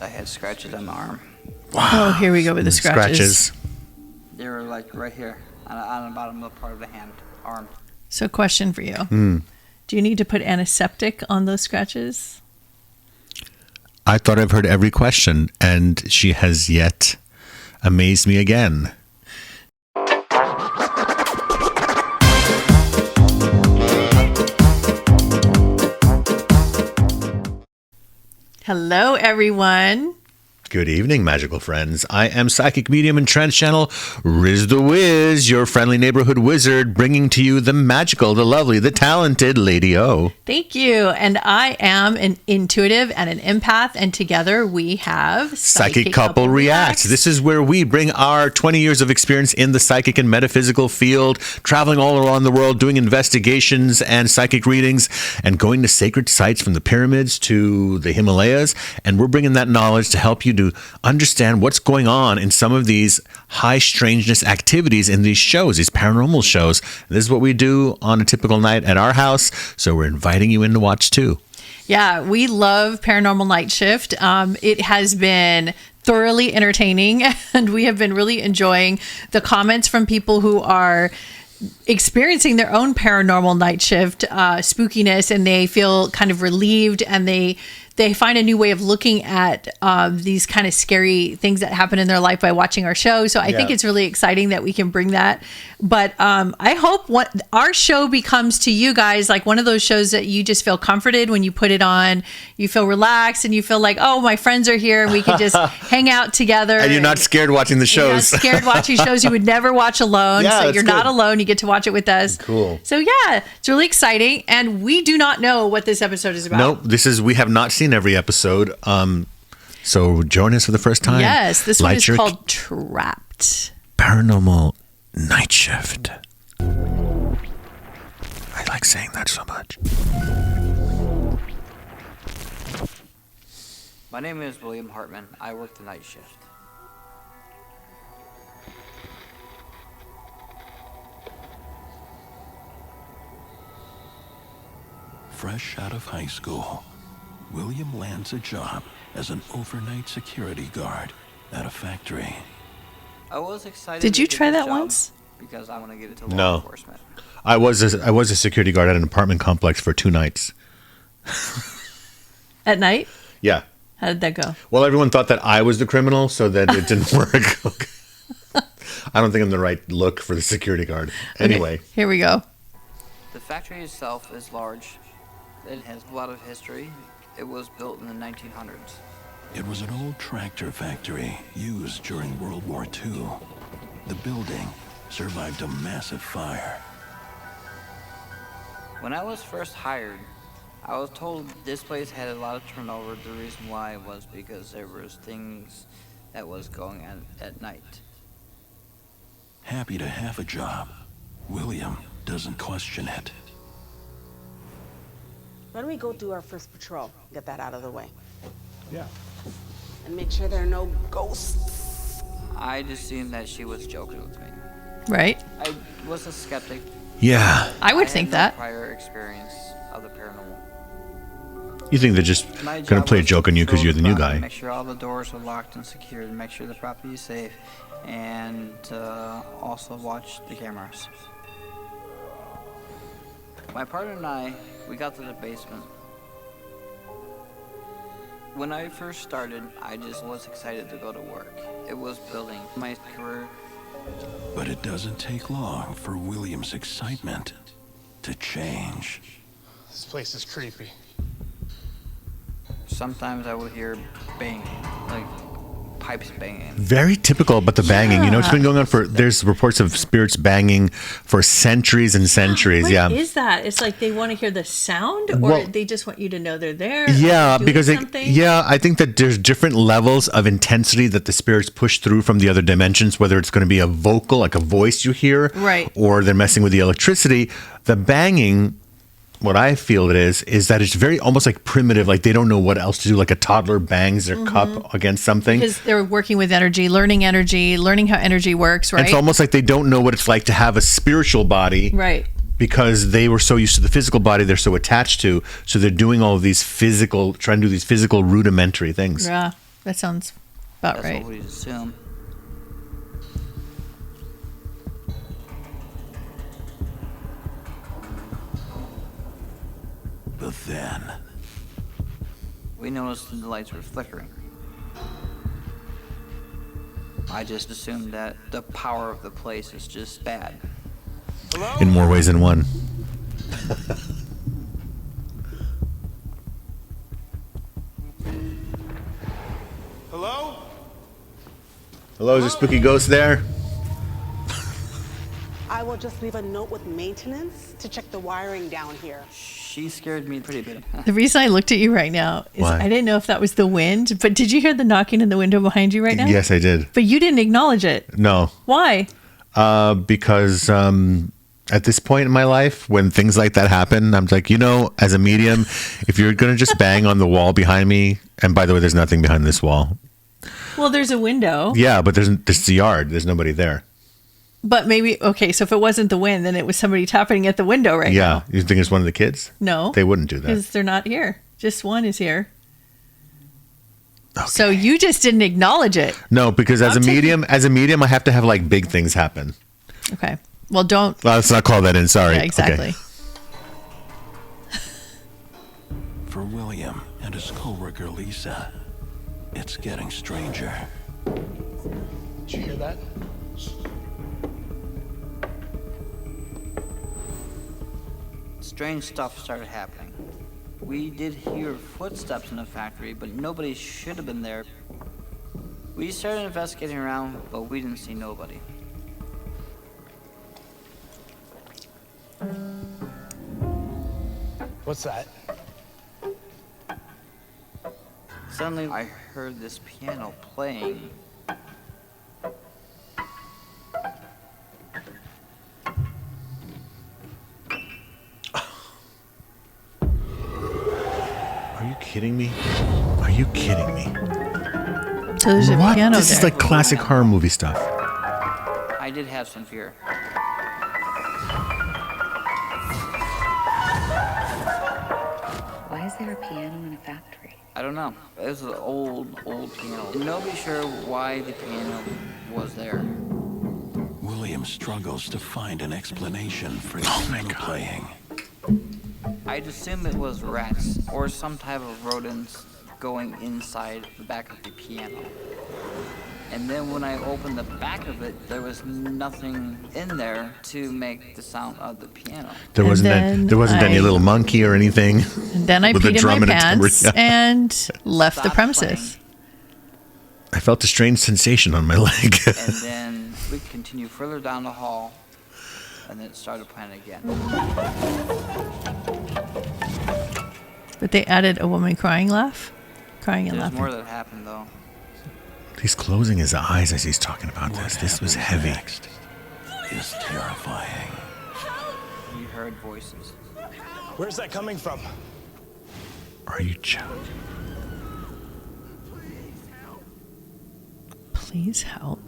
I had scratches on my arm. Wow. Oh, here we go with the scratches. They were like right here on the bottom of the part of the arm. So question for you. Do you need to put antiseptic on those scratches? I thought I've heard every question, and she has yet amazed me again. Hello, everyone. Good evening, magical friends. I am psychic medium and trance channel Riz the Wiz, your friendly neighborhood wizard, bringing to you the magical, the lovely, the talented Lady O. Thank you. And I am an intuitive and an empath, and together we have Psychic Couple Reacts. This is where we bring our 20 years of experience in the psychic and metaphysical field, traveling all around the world, doing investigations and psychic readings, and going to sacred sites from the pyramids to the Himalayas. And we're bringing that knowledge to help you to understand what's going on in some of these high strangeness activities in these shows, these paranormal shows. This is what we do on a typical night at our house, so we're inviting you in to watch too. Yeah, we love Paranormal Nightshift. It has been thoroughly entertaining, and we have been really enjoying the comments from people who are experiencing their own paranormal night shift spookiness, and they feel kind of relieved, and they find a new way of looking at these kind of scary things that happen in their life by watching our show. So I think it's really exciting that we can bring that. But I hope what our show becomes to you guys like one of those shows that you just feel comforted when you put it on. You feel relaxed and you feel like, oh, my friends are here and we can just hang out together. And you're not scared watching the shows. You're not scared watching shows you would never watch alone. Yeah, so you're not alone. You get to watch it with us. Cool. So yeah, it's really exciting. And we do not know what this episode is about. Nope. We have not seen every episode. So join us for the first time. Yes, this one is called Trapped. Paranormal Nightshift. I like saying that so much. My name is William Hartman. I work the night shift. Fresh out of high school, William lands a job as an overnight security guard at a factory. I was excited. Did you try that once? Because I want to get into law enforcement. I was a security guard at an apartment complex for 2 nights. At night? Yeah. How did that go? Well, everyone thought that I was the criminal, so that it didn't work. I don't think I'm the right look for the security guard. Anyway. Okay, here we go. The factory itself is large. It has a lot of history. It was built in the 1900s. It was an old tractor factory used during World War II. The building survived a massive fire. When I was first hired, I was told this place had a lot of turnover. The reason why was because there was things that was going on at night. Happy to have a job, William doesn't question it. Why don't we go do our first patrol? Get that out of the way. Yeah. And make sure there are no ghosts. I just seen that she was joking with me. Right? I was a skeptic. Yeah. I would think that. Prior experience of the paranormal. You think they're just going to play a joke on you because you're the new guy. Make sure all the doors are locked and secured. Make sure the property is safe. And also watch the cameras. My partner and I, we got to the basement. When I first started, I just was excited to go to work. It was building my career. But it doesn't take long for William's excitement to change. This place is creepy. Sometimes I would hear banging, like pipes banging. Very typical about the banging. You know, it's been going on there's reports of spirits banging for centuries and centuries. What is that? It's like they want to hear the sound, or they just want you to know they're there? Yeah, because I think that there's different levels of intensity that the spirits push through from the other dimensions, whether it's going to be a vocal, like a voice you hear, right, or they're messing with the electricity. The banging, what I feel it is that it's very almost like primitive, like they don't know what else to do, like a toddler bangs their cup against something. Because they're working with energy, learning how energy works, right? It's almost like they don't know what it's like to have a spiritual body. Right. Because they were so used to the physical body they're so attached to, so they're doing all of these trying to do these physical rudimentary things. Yeah. That sounds about That's right. what we'd assume. But then, We noticed the lights were flickering. I just assumed that the power of the place is just bad. In more ways than one. Hello? Hello, is there spooky ghost there? I will just leave a note with maintenance to check the wiring down here. She scared me pretty big. The reason I looked at you right now is Why? I didn't know if that was the wind, but did you hear the knocking in the window behind you right now? Yes, I did. But you didn't acknowledge it. No. Why? Because at this point in my life, when things like that happen, I'm like, as a medium, if you're going to just bang on the wall behind me, and by the way, there's nothing behind this wall. Well, there's a window. Yeah, but there's the yard. There's nobody there. But maybe, okay, so if it wasn't the wind, then it was somebody tapping at the window right now. Yeah. You think it's one of the kids? No. They wouldn't do that. Because they're not here. Just one is here. Okay. So you just didn't acknowledge it. No, because as a medium, I have to have like big things happen. Okay. Well, don't. Well, let's not call that in. Sorry. Yeah, exactly. Okay. for William and his co-worker Lisa, it's getting stranger. Did you hear that? Strange stuff started happening. We did hear footsteps in the factory, but nobody should have been there. We started investigating around, but we didn't see nobody. What's that? Suddenly, I heard this piano playing. Are you kidding me? Are you kidding me? So there's a What? piano This there. is like classic horror movie stuff. I did have some fear. Why is there a piano in a factory? I don't know. It was an old piano. Nobody's sure why the piano was there. William struggles to find an explanation for the piano playing. I'd assume it was rats or some type of rodents going inside the back of the piano. And then when I opened the back of it, there was nothing in there to make the sound of the piano. There wasn't then there wasn't any I- little monkey or anything. And then I with a peed in drum my and a tambourine. pants Yeah. and left the Stopped premises. I felt a strange sensation on my leg. And then we continued further down the hall, and then it started playing again. But they added a woman crying and There's laughing. more that happened, though. He's closing his eyes as he's talking about this. This was happens heavy. Next is terrifying. We heard voices. Where's that coming from? Are you joking? Please help.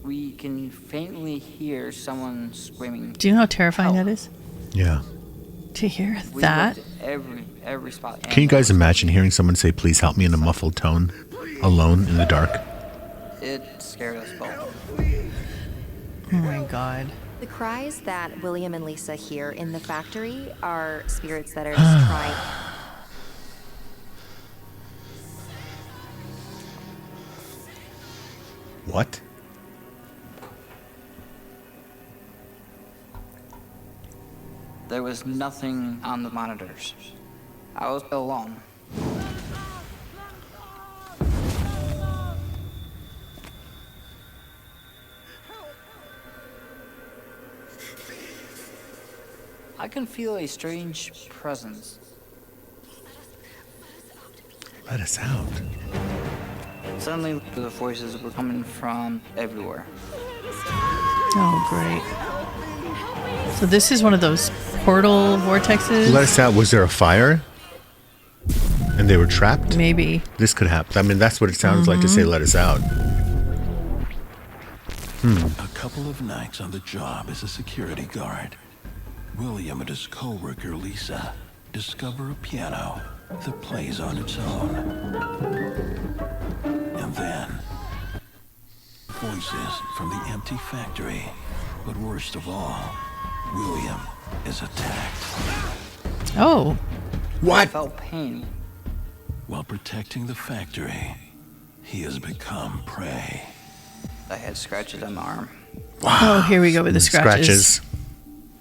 We can faintly hear someone screaming. Do you know how terrifying Help. that is? Yeah. To hear We that? looked at every spot. Can you guys imagine hearing someone say, "Please help me" in a muffled tone, alone in the dark? It scared us both. Oh my god. The cries that William and Lisa hear in the factory are spirits that are just trying. What? There was nothing on the monitors. I was alone. I can feel a strange presence. Let us out. Suddenly, the voices were coming from everywhere. Oh, great. So this is one of those portal vortexes? Let us out. Was there a fire? And they were trapped? Maybe. This could happen. I mean, that's what it sounds like to say, "Let us out." A couple of nights on the job as a security guard, William and his co-worker Lisa discover a piano that plays on its own. And then, voices from the empty factory. But worst of all, William is attacked. Oh, I felt pain. While protecting the factory, he has become prey. I had scratches on my arm. oh, here we go with the scratches.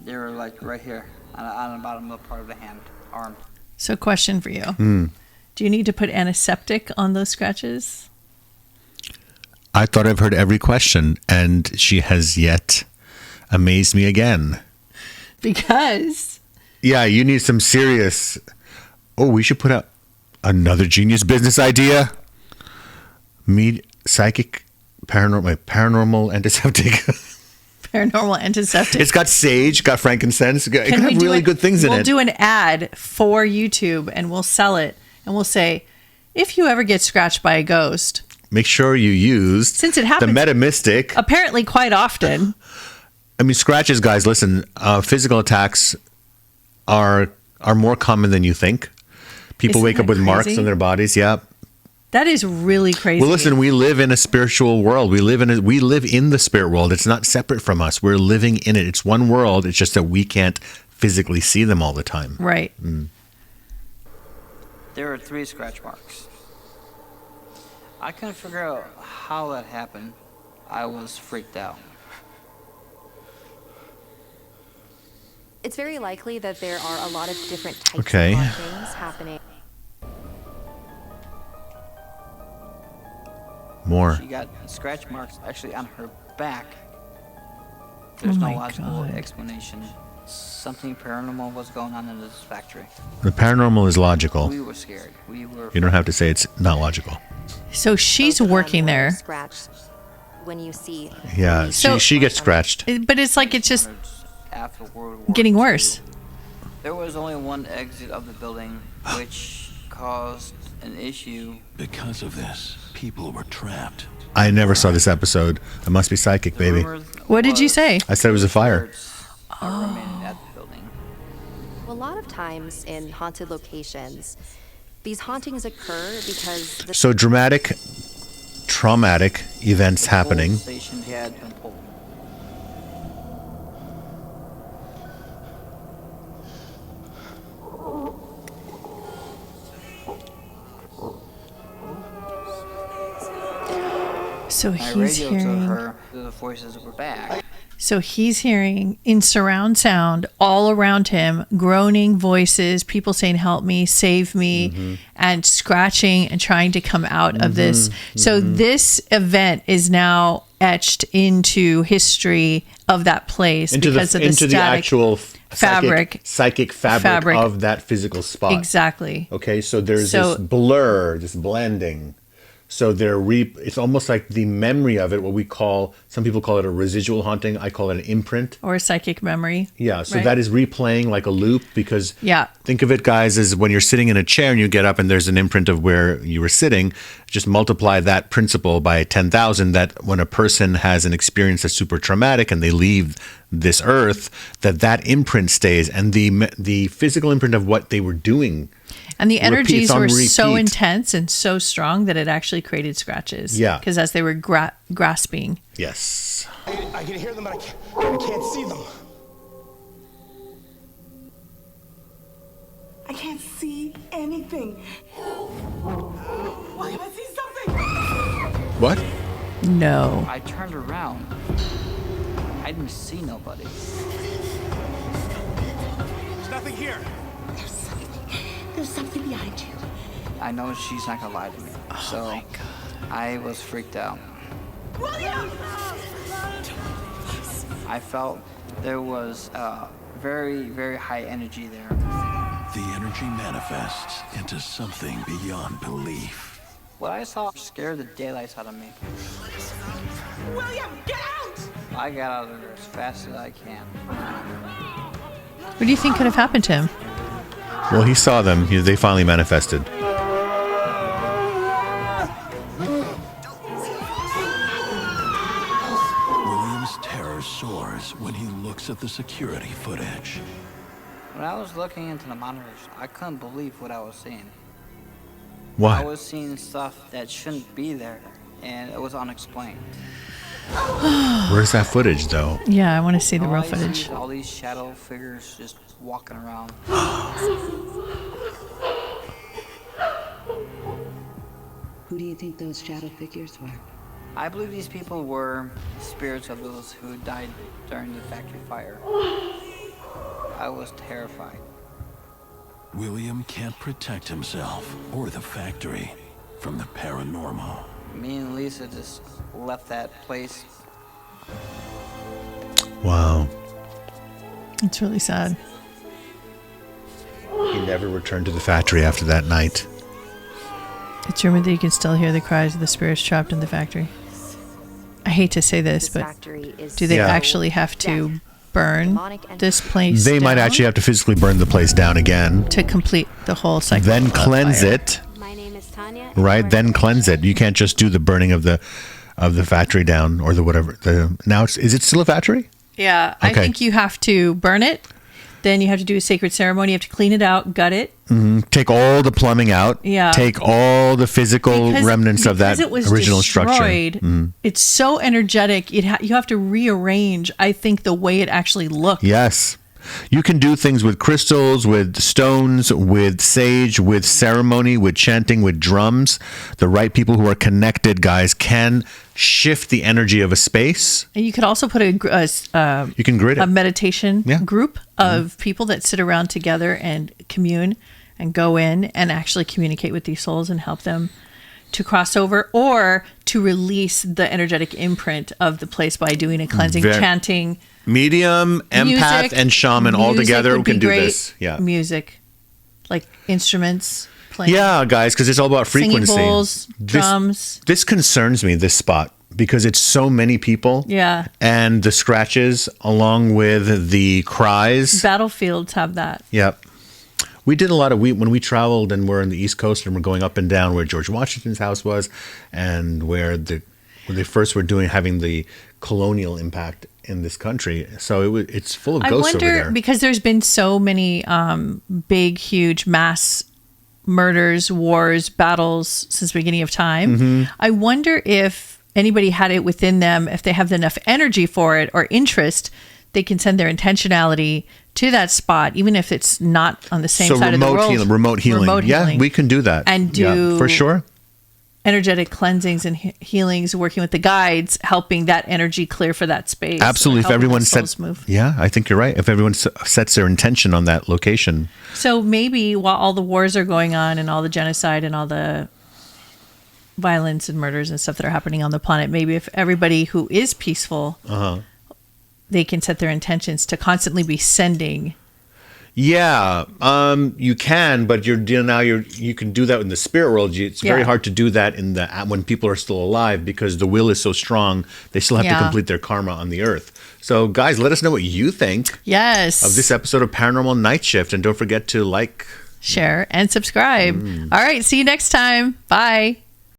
They were like right here on the bottom of the part of the arm. So, question for you: do you need to put antiseptic on those scratches? I thought I've heard every question, and she has yet amazed me again. Because Yeah, you need some serious. Oh, we should put out another genius business idea. Psychic, paranormal antiseptic. paranormal antiseptic. It's got sage, got frankincense. It can have really good things in it. We'll do an ad for YouTube and we'll sell it. And we'll say, if you ever get scratched by a ghost, Make sure you use since it happens the metamystic. apparently quite often. I mean, scratches, guys. Listen, physical attacks are more common than you think. People Isn't wake up that with marks crazy? on their bodies. Yeah. That is really crazy. Well, listen, we live in a spiritual world. We live in the spirit world. It's not separate from us. We're living in it. It's one world. It's just that we can't physically see them all the time. Right. There were 3 scratch marks. I couldn't figure out how that happened. I was freaked out. It's very likely that there are a lot of different types Okay. of hauntings happening. More. She got scratch marks actually on her back. There's Oh no my logical God. explanation. Something paranormal was going on in this factory. The paranormal is logical. We were scared. We were. You don't have to say it's not logical. So she's Both of them working were there. Scratched when you see. Yeah, So- she gets scratched. But it's like it's just After World War getting II. worse. There was only one exit of the building, which caused an issue. Because of this, people were trapped. I never saw this episode. I must be psychic, The baby. rumors What did you was say? I said it was a fire. birds remaining at the building. A lot of times in haunted locations, these hauntings occur because the So dramatic, traumatic events The whole happening. station had been pulled. So I he's radioed to hearing. her. The voices were back. So he's hearing in surround sound all around him, groaning voices, people saying, help me, save me, and scratching and trying to come out of this. So this event is now etched into history of that place because of the into the static actual fabric. psychic fabric of that physical spot. Exactly. Okay, so there's So- this blur, this blending. So it's almost like the memory of it, what we call, some people call it a residual haunting. I call it an imprint. Or a psychic memory. Yeah, so Right. that is replaying like a loop because Yeah. think of it, guys, as when you're sitting in a chair and you get up and there's an imprint of where you were sitting, just multiply that principle by 10,000, that when a person has an experience that's super traumatic and they leave this earth, that imprint stays, and the physical imprint of what they were doing. And the energies on were so repeat. intense and so strong that it actually created scratches. Yeah. Because as they were grasping. Yes. I can hear them, but I can't see them. I can't see anything. William, I see something. What? No. I turned around. I didn't see nobody. There's nothing here. There's something behind you. I know she's not gonna lie to me. So I was freaked out. William! I felt there was very, very high energy there. The energy manifests into something beyond belief. What I saw scared the daylights out of me. William, get out! I got out of there as fast as I can. What do you think could have happened to him? Well, he saw them. They finally manifested. William's terror soars when he looks at the security footage. When I was looking into the monitors, I couldn't believe what I was seeing. I What? was seeing stuff that shouldn't be there, and it was unexplained. Where's that footage, though? Yeah, I want to see the All real I see footage. is all these shadow figures just walking around. Who do you think those shadow figures were? I believe these people were spirits of those who died during the factory fire. I was terrified. William can't protect himself or the factory from the paranormal. Me and Lisa just left that place. Wow. It's really sad. He never returned to the factory after that night. It's rumored that you can still hear the cries of the spirits trapped in the factory. I hate to say this, but factory is do they Yeah. actually have to burn this place They might down actually have to physically burn the place down again, to complete the whole cycle? then of cleanse fire? it, My name is Tanya. right? Then cleanse it. You can't just do the burning of the factory down or the whatever. Now is it still a factory? Yeah, I Okay. think you have to burn it. Then you have to do a sacred ceremony. You have to clean it out, gut it. Take all the plumbing out. Yeah. Take all the physical remnants of that because it was original structure. destroyed, it's so energetic. You have to rearrange, I think, the way it actually looks. Yes. You can do things with crystals, with stones, with sage, with ceremony, with chanting, with drums. The right people who are connected, guys, can shift the energy of a space. And you could also put You can grid a it. meditation Yeah. group of people that sit around together and commune and go in and actually communicate with these souls and help them to cross over or to release the energetic imprint of the place by doing a cleansing, chanting. Medium, empath, Music. and shaman all Music together would be can do great. this. Yeah. Music, like instruments playing. Yeah, guys, because it's all about frequency. Singing bowls, drums. This concerns me, this spot, because it's so many people. Yeah. And the scratches along with the cries. Battlefields have that. Yep. We did a lot of when we traveled and we're in the East Coast and we're going up and down where George Washington's house was and where they first were having the colonial impact in this country. So it's full of ghosts over there. Because there's been so many big, huge mass murders, wars, battles since the beginning of time. Mm-hmm. I wonder if anybody had it within them, if they have enough energy for it or interest, they can send their intentionality to that spot, even if it's not on the same side of the world. Remote healing. Yeah, we can do that. And do for sure. Energetic cleansings and healings, working with the guides, helping that energy clear for that space. Absolutely. If helping everyone the souls sets, move. yeah, I think you're right. If everyone sets their intention on that location. So maybe while all the wars are going on and all the genocide and all the violence and murders and stuff that are happening on the planet, maybe if everybody who is peaceful, they can set their intentions to constantly be sending. Yeah, you can, but you can do that in the spirit world. It's very hard to do that when people are still alive because the will is so strong. They still have to complete their karma on the earth. So, guys, let us know what you think of this episode of Paranormal Night Shift, and don't forget to like, share, and subscribe. All right, see you next time. Bye.